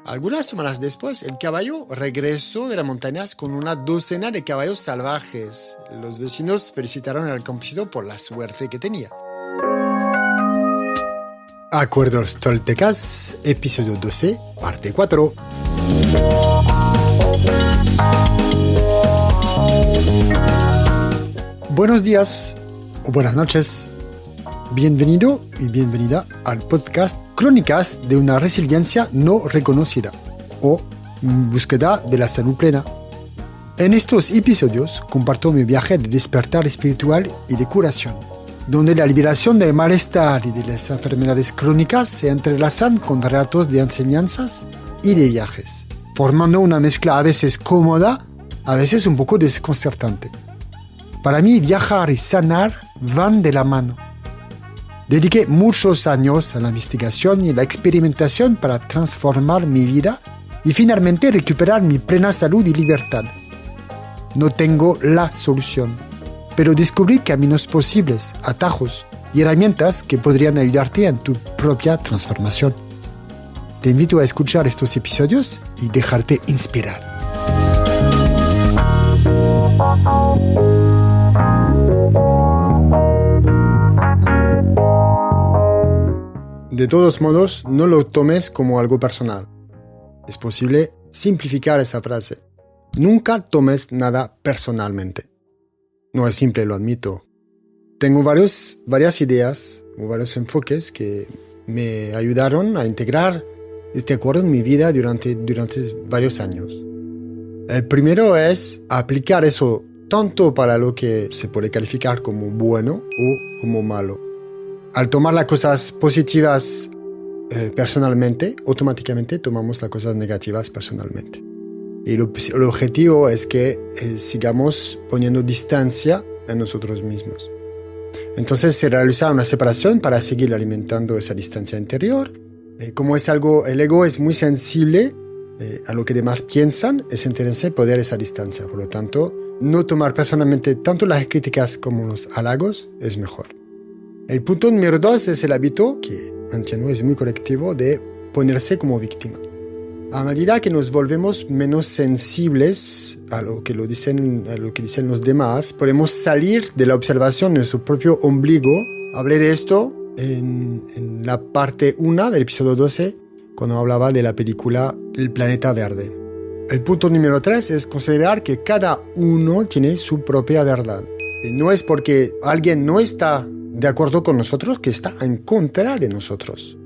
Algunas semanas después, el caballo regresó de las montañas con una docena de caballos salvajes. Los vecinos felicitaron al campesino por la suerte que tenía. Acuerdos Toltecas, episodio 12, parte 4. Buenos días o buenas noches. Bienvenido y bienvenida al podcast Crónicas de una resiliencia no reconocida o Búsqueda de la salud plena. En estos episodios comparto mi viaje de despertar espiritual y de curación, donde la liberación del malestar y de las enfermedades crónicas se entrelazan con relatos de enseñanzas y de viajes, formando una mezcla a veces cómoda, a veces un poco desconcertante. Para mí, viajar y sanar van de la mano. Dediqué muchos años a la investigación y a la experimentación para transformar mi vida y finalmente recuperar mi plena salud y libertad. No tengo la solución, pero descubrí caminos posibles, atajos y herramientas que podrían ayudarte en tu propia transformación. Te invito a escuchar estos episodios y dejarte inspirar. De todos modos, no lo tomes como algo personal. Es posible simplificar esa frase. Nunca tomes nada personalmente. No es simple, lo admito. Tengo varias ideas o varios enfoques que me ayudaron a integrar este acuerdo en mi vida durante varios años. El primero es aplicar eso tanto para lo que se puede calificar como bueno o como malo. Al tomar las cosas positivas personalmente, automáticamente tomamos las cosas negativas personalmente. Y el objetivo es que sigamos poniendo distancia en nosotros mismos. Entonces se realiza una separación para seguir alimentando esa distancia interior. Como es algo, el ego es muy sensible a lo que demás piensan, es interesante poder esa distancia. Por lo tanto, no tomar personalmente tanto las críticas como los halagos es mejor. El punto número 2 es el hábito, que entiendo es muy colectivo, de ponerse como víctima. A medida que nos volvemos menos sensibles a lo que dicen los demás, podemos salir de la observación de nuestro propio ombligo. Hablé de esto en la parte 1 del episodio 12, cuando hablaba de la película El Planeta Verde. El punto número 3 es considerar que cada uno tiene su propia verdad. Y no es porque alguien no está de acuerdo con nosotros que está en contra de nosotros.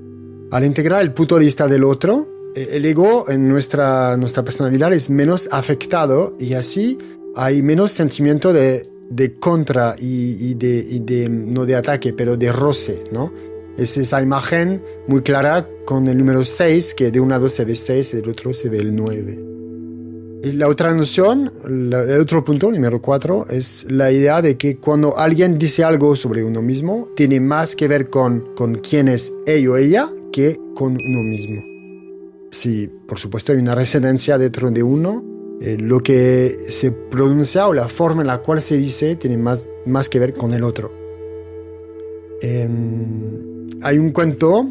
Al integrar el punto de vista del otro, el ego en nuestra personalidad es menos afectado y así hay menos sentimiento de contra y de no de ataque, pero de roce, ¿no? Es esa imagen muy clara con el número 6, que de un lado se ve 6 y del otro se ve el 9. Y la otra noción, el otro punto, número 4, es la idea de que cuando alguien dice algo sobre uno mismo, tiene más que ver con quién es él o ella que con uno mismo. Si, por supuesto, hay una residencia dentro de uno, lo que se pronuncia o la forma en la cual se dice tiene más que ver con el otro. Hay un cuento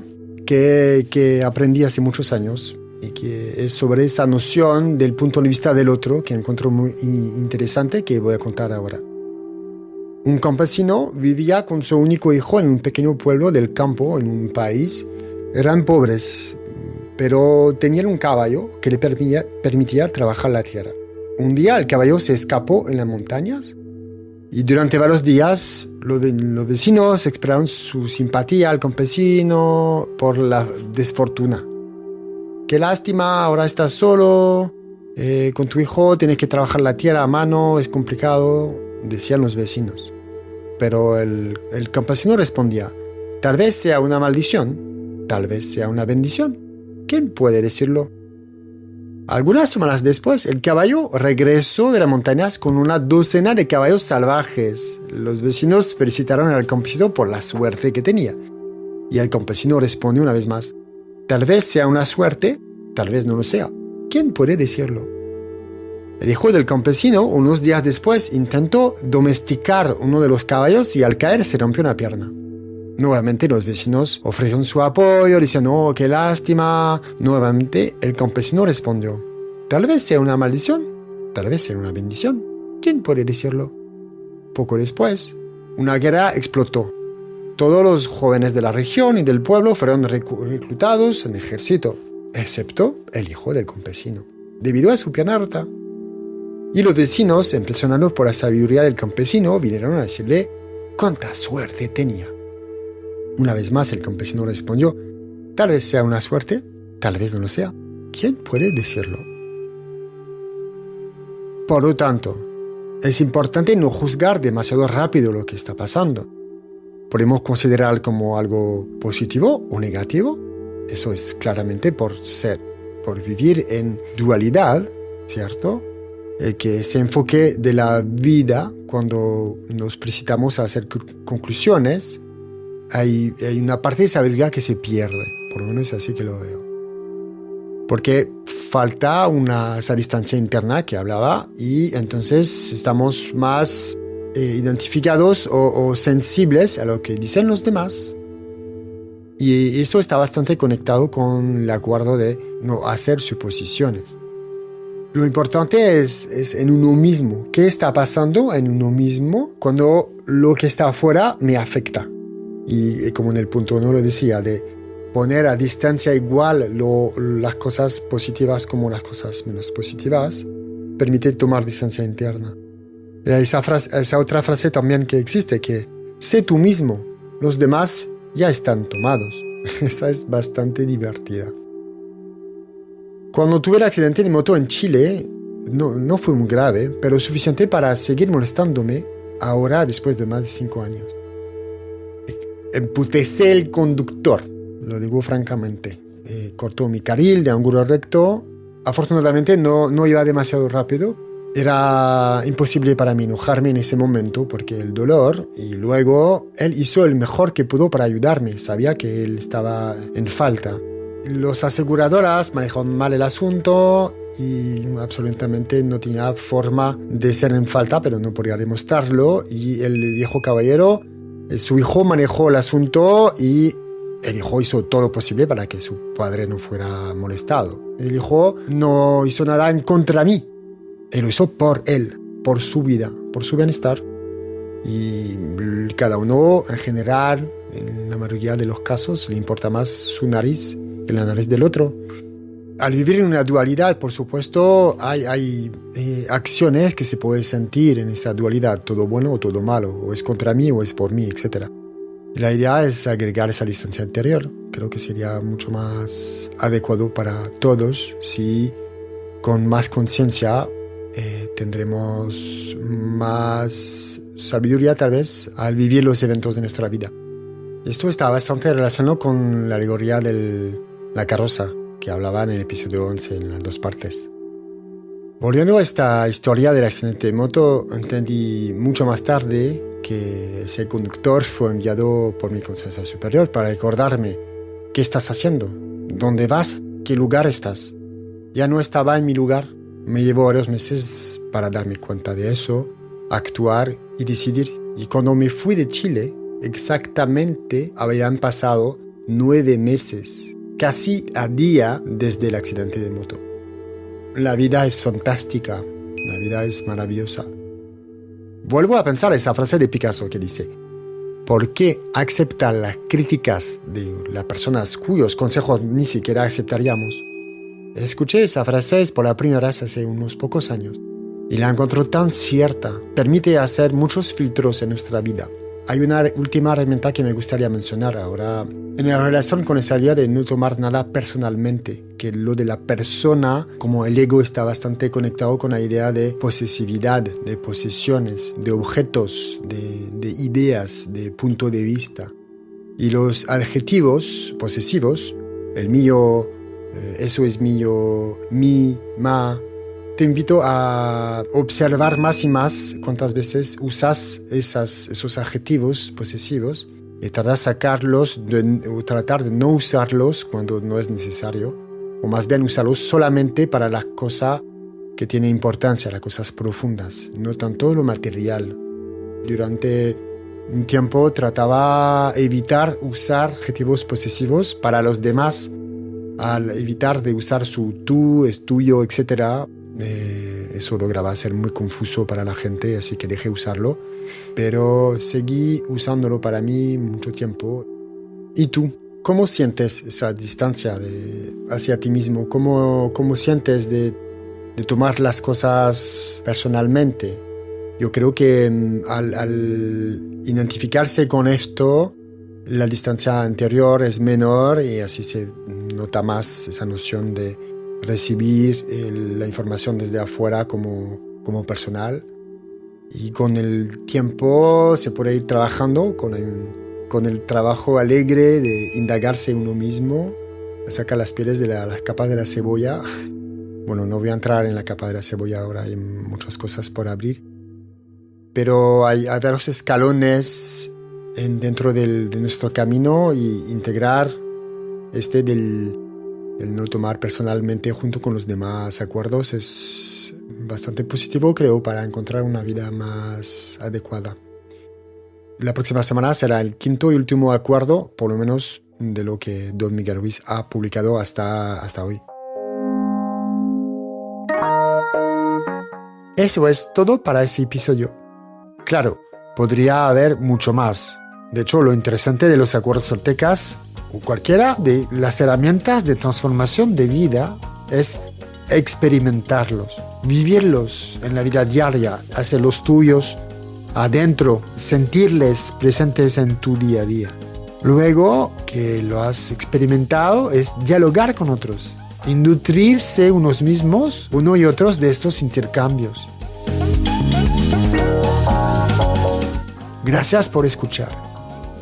que aprendí hace muchos años y que es sobre esa noción del punto de vista del otro, que encuentro muy interesante, que voy a contar ahora. Un campesino vivía con su único hijo en un pequeño pueblo del campo, en un país. Eran pobres, pero tenían un caballo que le permitía trabajar la tierra. Un día el caballo se escapó en las montañas y durante varios días los vecinos expresaron su simpatía al campesino por la desfortuna. Qué lástima, ahora estás solo, con tu hijo tienes que trabajar la tierra a mano, es complicado, decían los vecinos. Pero el campesino respondía, tal vez sea una maldición, tal vez sea una bendición. ¿Quién puede decirlo? Algunas semanas después, el caballo regresó de las montañas con una docena de caballos salvajes. Los vecinos felicitaron al campesino por la suerte que tenía. Y el campesino respondió una vez más, tal vez sea una suerte, tal vez no lo sea. ¿Quién puede decirlo? El hijo del campesino, unos días después, intentó domesticar uno de los caballos y al caer se rompió una pierna. Nuevamente los vecinos ofrecieron su apoyo, diciendo, oh, qué lástima. Nuevamente el campesino respondió, tal vez sea una maldición, tal vez sea una bendición. ¿Quién puede decirlo? Poco después, una guerra explotó. Todos los jóvenes de la región y del pueblo fueron reclutados en el ejército, excepto el hijo del campesino, debido a su pierna rota. Y los vecinos, impresionados por la sabiduría del campesino, vinieron a decirle cuánta suerte tenía. Una vez más el campesino respondió, tal vez sea una suerte, tal vez no lo sea. ¿Quién puede decirlo? Por lo tanto, es importante no juzgar demasiado rápido lo que está pasando. Podemos considerar como algo positivo o negativo. Eso es claramente por vivir en dualidad, ¿cierto? Que ese enfoque de la vida, cuando nos precipitamos a hacer conclusiones, hay una parte de sabiduría que se pierde. Por lo menos es así que lo veo. Porque falta esa distancia interna que hablaba y entonces estamos más identificados o sensibles a lo que dicen los demás. Y eso está bastante conectado con el acuerdo de no hacer suposiciones. Lo importante es en uno mismo. ¿Qué está pasando en uno mismo cuando lo que está afuera me afecta? Y como en el punto 1 lo decía, de poner a distancia igual las cosas positivas como las cosas menos positivas, permite tomar distancia interna. Y esa otra frase también que existe, que sé tú mismo, los demás ya están tomados. Esa es bastante divertida. Cuando tuve el accidente de moto en Chile, no fue muy grave, pero suficiente para seguir molestándome ahora después de más de 5 años. Emputecé el conductor, lo digo francamente. Cortó mi carril de ángulo recto. Afortunadamente no iba demasiado rápido. Era imposible para mí enojarme en ese momento porque el dolor, y luego él hizo el mejor que pudo para ayudarme. Sabía que él estaba en falta. Los aseguradoras manejaron mal el asunto y absolutamente no tenía forma de ser en falta, pero no podía demostrarlo. Y el viejo caballero, su hijo manejó el asunto y el hijo hizo todo lo posible para que su padre no fuera molestado. El hijo no hizo nada en contra de mí. Él lo hizo por él, por su vida, por su bienestar. Y cada uno, en general, en la mayoría de los casos, le importa más su nariz que la nariz del otro. Al vivir en una dualidad, por supuesto, hay acciones que se pueden sentir en esa dualidad, todo bueno o todo malo, o es contra mí o es por mí, etc. La idea es agregar esa distancia interior. Creo que sería mucho más adecuado para todos si con más conciencia tendremos más sabiduría tal vez al vivir los eventos de nuestra vida. Esto está bastante relacionado con la alegoría de la carroza que hablaba en el episodio 11 en las 2 partes. Volviendo a esta historia del accidente de moto, entendí mucho más tarde que ese conductor fue enviado por mi conciencia superior para recordarme qué estás haciendo, dónde vas, qué lugar estás. Ya no estaba en mi lugar. Me llevó varios meses para darme cuenta de eso, actuar y decidir. Y cuando me fui de Chile, exactamente habían pasado 9 meses, casi a día desde el accidente de moto. La vida es fantástica, la vida es maravillosa. Vuelvo a pensar esa frase de Picasso que dice: ¿por qué aceptar las críticas de las personas cuyos consejos ni siquiera aceptaríamos? Escuché esa frase por la primera vez hace unos pocos años y la encuentro tan cierta. Permite hacer muchos filtros en nuestra vida. Hay una última herramienta que me gustaría mencionar ahora en relación con esa idea de no tomar nada personalmente, que lo de la persona, como el ego está bastante conectado con la idea de posesividad, de posesiones, de objetos, de ideas, de punto de vista. Y los adjetivos posesivos, el mío, eso es mío, mi, ma. Te invito a observar más y más cuántas veces usas esos adjetivos posesivos y tratar de sacarlos o tratar de no usarlos cuando no es necesario, o más bien usarlos solamente para la cosa que tiene importancia las cosas profundas, no tanto lo material. Durante un tiempo trataba de evitar usar adjetivos posesivos para los demás, al evitar de usar su tú, es tuyo, etc. Eso lograba ser muy confuso para la gente, así que dejé usarlo, pero seguí usándolo para mí mucho tiempo. ¿Y tú? ¿Cómo sientes esa distancia hacia ti mismo? ¿Cómo sientes de tomar las cosas personalmente? Yo creo que al identificarse con esto, la distancia anterior es menor y así se nota más esa noción de recibir la información desde afuera como personal. Y con el tiempo se puede ir trabajando con el trabajo alegre de indagarse uno mismo, sacar las pieles de las capas de la cebolla. Bueno, no voy a entrar en la capa de la cebolla ahora, hay muchas cosas por abrir. Pero hay varios escalones dentro de nuestro camino y integrar del no tomar personalmente junto con los demás acuerdos es bastante positivo, creo, para encontrar una vida más adecuada. La próxima semana será el quinto y último acuerdo, por lo menos de lo que Don Miguel Ruiz ha publicado hasta hoy. Eso es todo para ese episodio. Claro, podría haber mucho más. De hecho, lo interesante de los acuerdos toltecas, o cualquiera de las herramientas de transformación de vida, es experimentarlos, vivirlos en la vida diaria, hacerlos tuyos, adentro, sentirles presentes en tu día a día. Luego que lo has experimentado, es dialogar con otros y nutrirse unos mismos, uno y otros, de estos intercambios. Gracias por escuchar.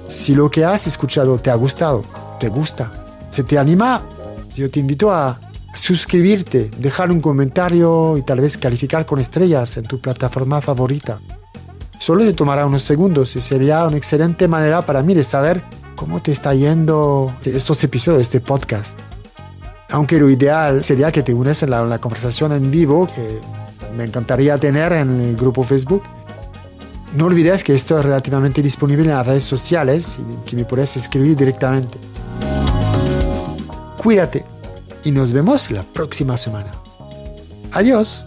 Si lo que has escuchado te ha gustado, te gusta, se te anima, yo te invito a suscribirte, dejar un comentario y tal vez calificar con estrellas en tu plataforma favorita. Solo te tomará unos segundos y sería una excelente manera para mí de saber cómo te está yendo estos episodios de este podcast. Aunque lo ideal sería que te unes en la conversación en vivo, que me encantaría tener en el grupo Facebook. No olvides que esto es relativamente disponible en las redes sociales y que me puedes escribir directamente. Cuídate y nos vemos la próxima semana. Adiós.